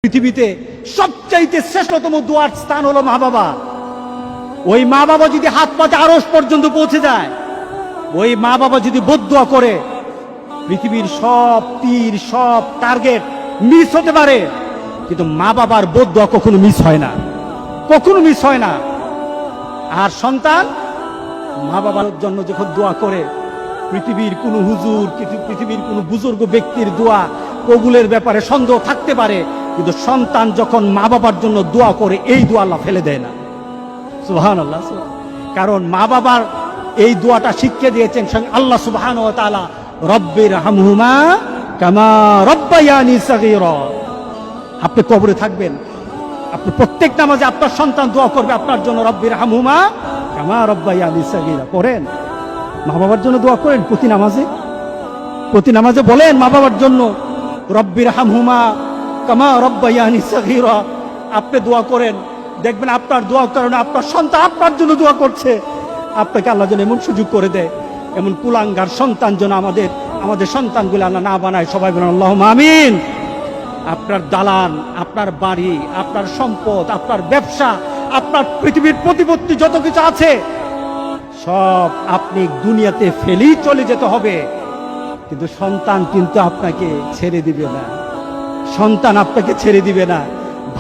পৃথিবীতে সবচাইতে শ্রেষ্ঠতম দোয়ার স্থান হলো মা বাবা। ওই মা বাবা যদি হাত পাতে আরশ পর্যন্ত পৌঁছে যায়, ওই মা বাবা যদি বদদুয়া করে, পৃথিবীর সব তীর সব টার্গেট মিস হতে পারে, কিন্তু মা বাবার বদদুয়া কখনো মিস হয় না, কখনো মিস হয় না। আর সন্তান মা বাবার জন্য যখন দোয়া করে, পৃথিবীর কোন হুজুর, পৃথিবীর কোন বুজুর্গ ব্যক্তির দোয়া কবুলের ব্যাপারে সন্দেহ থাকতে পারে, কিন্তু সন্তান যখন মা বাবার জন্য দোয়া করে, এই দোয়া আল্লাহ ফেলে দেয় না। সুবহানাল্লাহ। কারণ মা বাবার এই দোয়াটা শিখিয়ে দিয়েছেন আল্লাহ সুবহানাহু ওয়া তাআলা, রব্বির হামহুমা কামা রব্বায়ানি সাগীরা। আপনি কবরে থাকবেন, আপনি প্রত্যেক নামাজে আপনার সন্তান দোয়া করবে আপনার জন্য, রব্বির হামহুমা কামা রব্বায়ানি সাগীরা। করেন, মা বাবার জন্য দোয়া করেন প্রতি নামাজে বলেন মা বাবার জন্য, রব্বির হামহুমা কামা রব্বায়ানি সাগীরা। আপনি দোয়া করেন, দেখবেন আপনার দোয়ার কারণে আপনার সন্তান আপনার জন্য দোয়া করছে। আপনাকে আল্লাহ যেন এমন সুযোগ করে দেয়, এমন কুলাঙ্গার সন্তান যেন আমাদের সন্তানগুলো আল্লাহ না বানায়। সবাই বলেন আল্লাহুম্মা আমিন। আপনার দালান, আপনার বাড়ি, আপনার সম্পদ, আপনার ব্যবসা, আপনার পৃথিবীর প্রতিপত্তি যত কিছু আছে, সব আপনি দুনিয়াতে ফেলেই চলে যেতে হবে, কিন্তু সন্তান কিন্তু আপনাকে ছেড়ে দিবে না। সন্তান আপনাকে ছেড়ে দিবে না।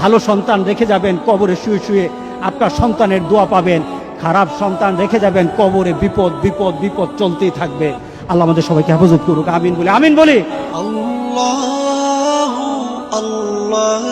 ভালো সন্তান রেখে যাবেন, কবরে শুয়ে শুয়ে আপনার সন্তানের দোয়া পাবেন। খারাপ সন্তান রেখে যাবেন, কবরে বিপদ বিপদ বিপদ চলতেই থাকবে। আল্লাহ আমাদের সবাইকে হেফাজত করুক। আমিন বলি, আমিন বলি। আল্লাহ আল্লাহ।